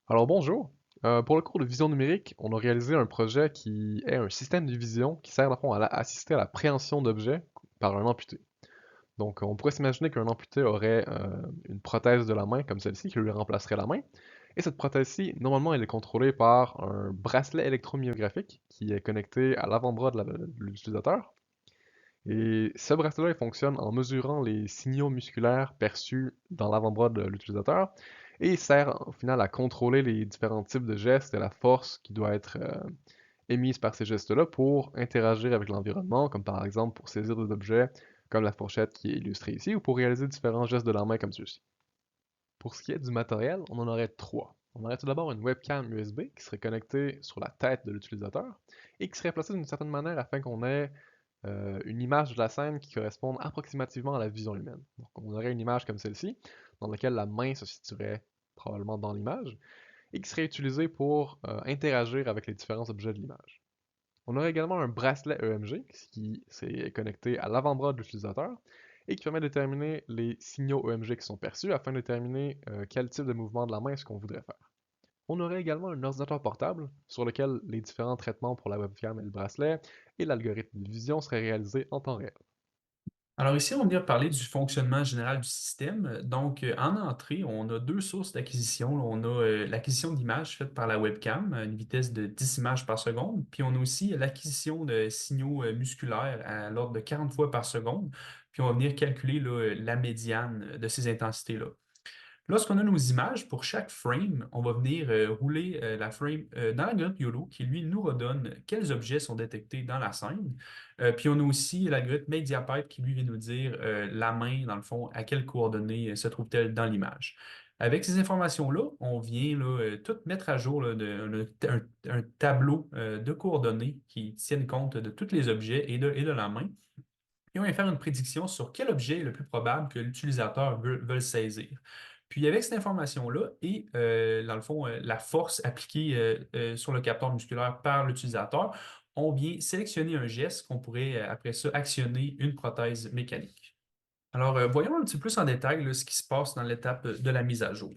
Alors bonjour. Pour le cours de vision numérique, on a réalisé un projet qui est un système de vision qui sert dans le fond à assister à la préhension d'objets par un amputé. Donc on pourrait s'imaginer qu'un amputé aurait une prothèse de la main comme celle-ci qui lui remplacerait la main. Et cette prothèse-ci, normalement, elle est contrôlée par un bracelet électromyographique qui est connecté à l'avant-bras de l'utilisateur. Et ce bracelet, il fonctionne en mesurant les signaux musculaires perçus dans l'avant-bras de l'utilisateur et il sert au final à contrôler les différents types de gestes et la force qui doit être émise par ces gestes-là pour interagir avec l'environnement, comme par exemple pour saisir des objets comme la fourchette qui est illustrée ici ou pour réaliser différents gestes de la main comme ceux-ci. Pour ce qui est du matériel, on en aurait trois. On aurait tout d'abord une webcam USB qui serait connectée sur la tête de l'utilisateur et qui serait placée d'une certaine manière afin qu'on ait une image de la scène qui corresponde approximativement à la vision humaine. Donc on aurait une image comme celle-ci, dans laquelle la main se situerait probablement dans l'image, et qui serait utilisée pour interagir avec les différents objets de l'image. On aurait également un bracelet EMG qui est connecté à l'avant-bras de l'utilisateur et qui permet de déterminer les signaux EMG qui sont perçus afin de déterminer quel type de mouvement de la main est-ce qu'on voudrait faire. On aurait également un ordinateur portable sur lequel les différents traitements pour la webcam et le bracelet et l'algorithme de vision seraient réalisés en temps réel. Alors ici, on va venir parler du fonctionnement général du système. Donc, en entrée, on a deux sources d'acquisition. On a l'acquisition d'images faite par la webcam à une vitesse de 10 images par seconde. Puis on a aussi l'acquisition de signaux musculaires à l'ordre de 40 fois par seconde. Puis on va venir calculer là, la médiane de ces intensités-là. Lorsqu'on a nos images, pour chaque frame, on va venir rouler la frame dans l'algorithme YOLO qui, lui, nous redonne quels objets sont détectés dans la scène. Puis on a aussi l'algorithme MediaPipe qui, lui, vient nous dire la main, dans le fond, à quelles coordonnées se trouve-t-elle dans l'image. Avec ces informations-là, on vient là, tout mettre à jour là, un tableau de coordonnées qui tiennent compte de tous les objets et de la main. Et on va faire une prédiction sur quel objet est le plus probable que l'utilisateur veut saisir. Puis avec cette information-là et dans le fond, la force appliquée sur le capteur musculaire par l'utilisateur, on vient sélectionner un geste qu'on pourrait après ça actionner une prothèse mécanique. Alors, voyons un petit peu plus en détail là, ce qui se passe dans l'étape de la mise à jour.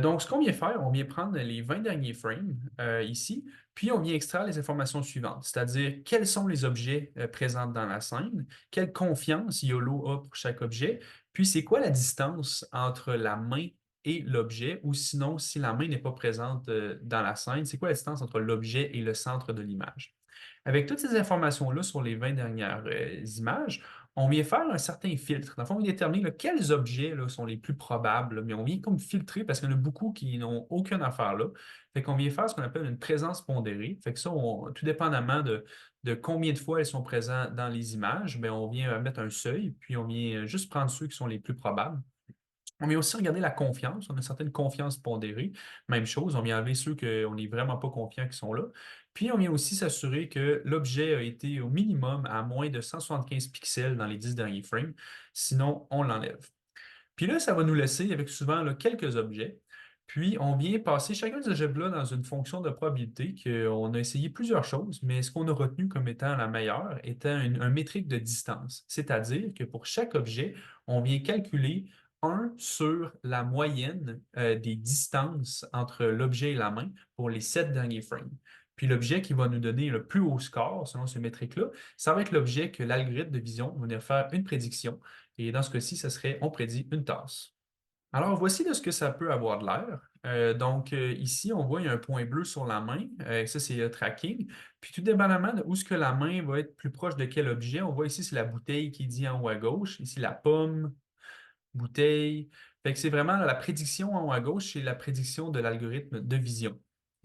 Donc, ce qu'on vient faire, on vient prendre les 20 derniers frames ici, puis on vient extraire les informations suivantes, c'est-à-dire quels sont les objets présents dans la scène, quelle confiance YOLO a pour chaque objet, puis c'est quoi la distance entre la main et l'objet, ou sinon, si la main n'est pas présente dans la scène, c'est quoi la distance entre l'objet et le centre de l'image. Avec toutes ces informations-là sur les 20 dernières images, on vient faire un certain filtre. Dans le fond, on vient déterminer là, quels objets là, sont les plus probables, là, mais on vient comme filtrer parce qu'il y en a beaucoup qui n'ont aucune affaire là. Fait qu'on vient faire ce qu'on appelle une présence pondérée. Fait que ça, tout dépendamment de combien de fois elles sont présentes dans les images, ben, on vient mettre un seuil, puis on vient juste prendre ceux qui sont les plus probables. On vient aussi regarder la confiance. On a une certaine confiance pondérée. Même chose, on vient enlever ceux qu'on n'est vraiment pas confiant qui sont là. Puis, on vient aussi s'assurer que l'objet a été au minimum à moins de 175 pixels dans les 10 derniers frames. Sinon, on l'enlève. Puis là, ça va nous laisser avec souvent là, quelques objets. Puis, on vient passer chacun de ces objets-là dans une fonction de probabilité qu'on a essayé plusieurs choses, mais ce qu'on a retenu comme étant la meilleure étant un métrique de distance. C'est-à-dire que pour chaque objet, on vient calculer 1 sur la moyenne des distances entre l'objet et la main pour les 7 derniers frames. Puis l'objet qui va nous donner le plus haut score selon ce métrique-là, ça va être l'objet que l'algorithme de vision va venir faire une prédiction. Et dans ce cas-ci, ce serait, on prédit une tasse. Alors, voici de ce que ça peut avoir de l'air. Donc, ici, on voit il y a un point bleu sur la main. Ça, c'est le tracking. Puis, tout dépendamment de où est-ce que la main va être plus proche de quel objet, on voit ici, c'est la bouteille qui dit en haut à gauche. Ici, la pomme, bouteille. Fait que c'est vraiment la prédiction en haut à gauche, c'est la prédiction de l'algorithme de vision.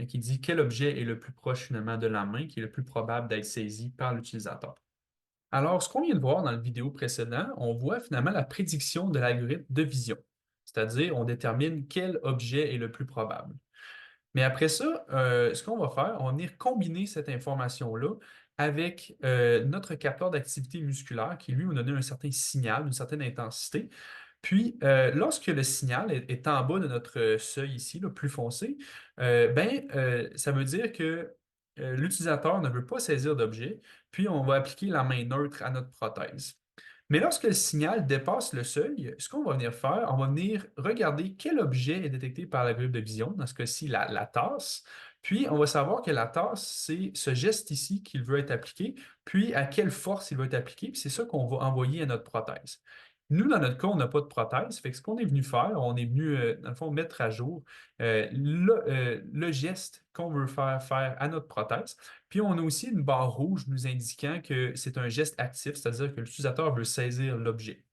Qui dit quel objet est le plus proche finalement de la main, qui est le plus probable d'être saisi par l'utilisateur. Alors, ce qu'on vient de voir dans la vidéo précédente, on voit finalement la prédiction de l'algorithme de vision. C'est-à-dire, on détermine quel objet est le plus probable. Mais après ça, ce qu'on va faire, on va venir combiner cette information-là avec notre capteur d'activité musculaire qui, lui, va donner un certain signal, une certaine intensité. Puis, lorsque le signal est en bas de notre seuil ici, le plus foncé, ça veut dire que l'utilisateur ne veut pas saisir d'objet, puis on va appliquer la main neutre à notre prothèse. Mais lorsque le signal dépasse le seuil, ce qu'on va venir faire, on va venir regarder quel objet est détecté par l'algorithme de vision, dans ce cas-ci, la tasse. Puis, on va savoir que la tasse, c'est ce geste ici qu'il veut être appliqué, puis à quelle force il va être appliqué, puis c'est ça qu'on va envoyer à notre prothèse. Nous, dans notre cas, on n'a pas de prothèse, fait que ce qu'on est venu faire, on est venu, dans le fond, mettre à jour le geste qu'on veut faire à notre prothèse. Puis on a aussi une barre rouge nous indiquant que c'est un geste actif, c'est-à-dire que l'utilisateur veut saisir l'objet.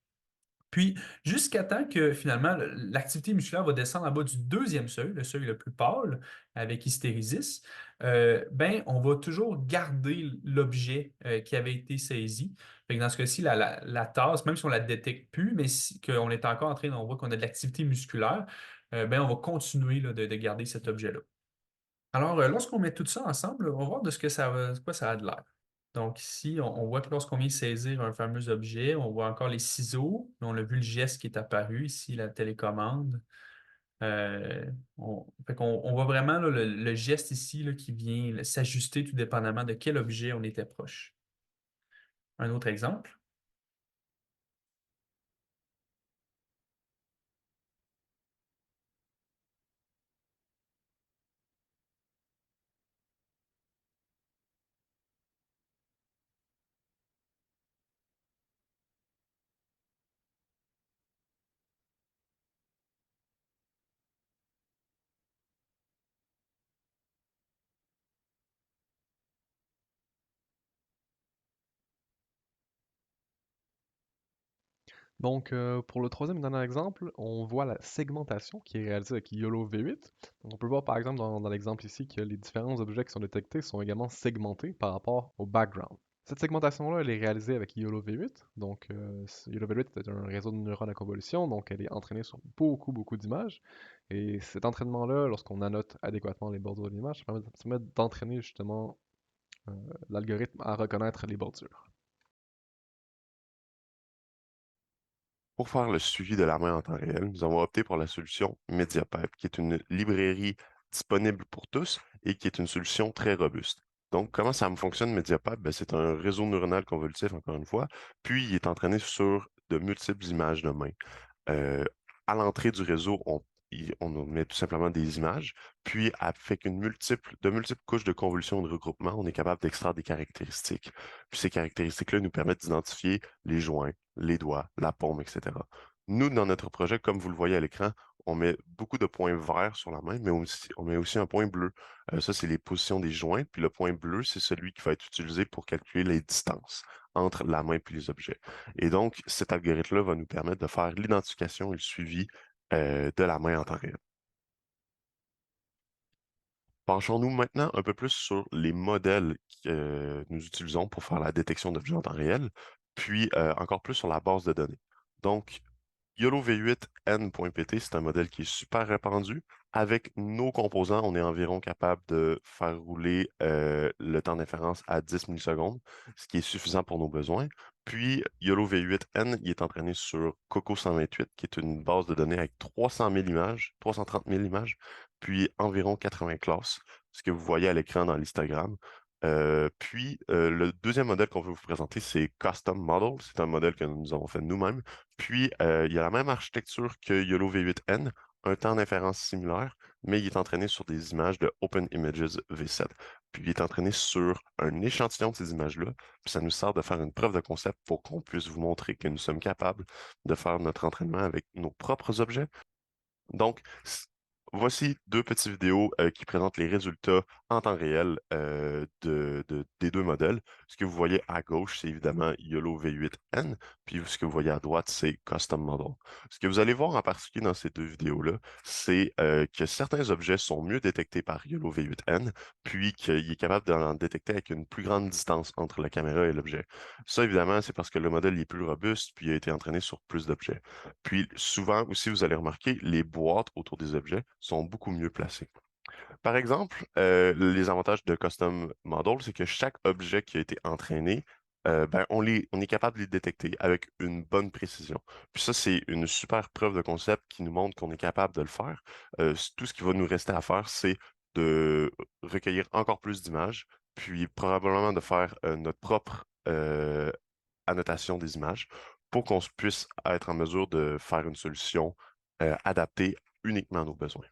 Puis, jusqu'à temps que finalement l'activité musculaire va descendre en bas du deuxième seuil, le seuil le plus pâle, avec hystérésis, ben, on va toujours garder l'objet qui avait été saisi. Fait que dans ce cas-ci, la tasse, même si on la détecte plus, mais si, qu'on est encore en train, on voit qu'on a de l'activité musculaire, ben, on va continuer là, de garder cet objet-là. Alors, lorsqu'on met tout ça ensemble, on va voir de ce que ça va, de quoi ça a de l'air. Donc ici, on voit que lorsqu'on vient saisir un fameux objet, on voit encore les ciseaux. On a vu le geste qui est apparu ici, la télécommande. Fait qu'on on voit vraiment là, le geste ici là, qui vient là, s'ajuster tout dépendamment de quel objet on était proche. Un autre exemple. Donc, pour le troisième et dernier exemple, on voit la segmentation qui est réalisée avec YOLO V8. Donc, on peut voir par exemple dans l'exemple ici que les différents objets qui sont détectés sont également segmentés par rapport au background. Cette segmentation-là, elle est réalisée avec YOLO V8. Donc, YOLO V8 est un réseau de neurones à convolution, donc elle est entraînée sur beaucoup d'images. Et cet entraînement-là, lorsqu'on annote adéquatement les bordures de l'image, ça permet d'entraîner justement euh, l'algorithme à reconnaître les bordures. Pour faire le suivi de la main en temps réel, nous avons opté pour la solution MediaPipe, qui est une librairie disponible pour tous et qui est une solution très robuste. Donc, comment ça me fonctionne, MediaPipe? Ben, c'est un réseau neuronal convolutif, encore une fois, puis il est entraîné sur de multiples images de main. Euh, à l'entrée du réseau, on met tout simplement des images, puis avec de multiples couches de convolution et de regroupement, on est capable d'extraire des caractéristiques. Puis ces caractéristiques-là nous permettent d'identifier les joints, les doigts, la paume, etc. Nous, dans notre projet, comme vous le voyez à l'écran, on met beaucoup de points verts sur la main, mais on met aussi un point bleu. Ça, c'est les positions des joints, puis le point bleu, c'est celui qui va être utilisé pour calculer les distances entre la main et les objets. Et donc, cet algorithme-là va nous permettre de faire l'identification et le suivi de la main en temps réel. Penchons-nous maintenant un peu plus sur les modèles que nous utilisons pour faire la détection d'objets en temps réel, puis encore plus sur la base de données. Donc, YOLO V8N.PT, c'est un modèle qui est super répandu. Avec nos composants, on est environ capable de faire rouler le temps d'inférence à 10 millisecondes, ce qui est suffisant pour nos besoins. Puis, YOLO V8N, il est entraîné sur Coco 128, qui est une base de données avec 300 000 images, 330 000 images, puis environ 80 classes, ce que vous voyez à l'écran dans l'histogramme. Le deuxième modèle qu'on veut vous présenter, c'est Custom Model. C'est un modèle que nous avons fait nous-mêmes. Puis, il y a la même architecture que YOLO V8N, un temps d'inférence similaire, mais il est entraîné sur des images de Open Images V7. Puis, il est entraîné sur un échantillon de ces images-là. Puis, ça nous sert de faire une preuve de concept pour qu'on puisse vous montrer que nous sommes capables de faire notre entraînement avec nos propres objets. Donc, voici deux petites vidéos qui présentent les résultats en temps réel des deux modèles. Ce que vous voyez à gauche, c'est évidemment YOLO V8N, puis ce que vous voyez à droite, c'est Custom Model. Ce que vous allez voir en particulier dans ces deux vidéos-là, c'est que certains objets sont mieux détectés par YOLO V8N, puis qu'il est capable d'en détecter avec une plus grande distance entre la caméra et l'objet. Ça, évidemment, c'est parce que le modèle est plus robuste, puis il a été entraîné sur plus d'objets. Puis souvent aussi, vous allez remarquer, les boîtes autour des objets sont beaucoup mieux placées. Par exemple, les avantages de Custom Model, c'est que chaque objet qui a été entraîné, ben, on est capable de les détecter avec une bonne précision. Puis ça, c'est une super preuve de concept qui nous montre qu'on est capable de le faire. Tout ce qui va nous rester à faire, c'est de recueillir encore plus d'images, puis probablement de faire notre propre annotation des images pour qu'on puisse être en mesure de faire une solution adaptée uniquement à nos besoins.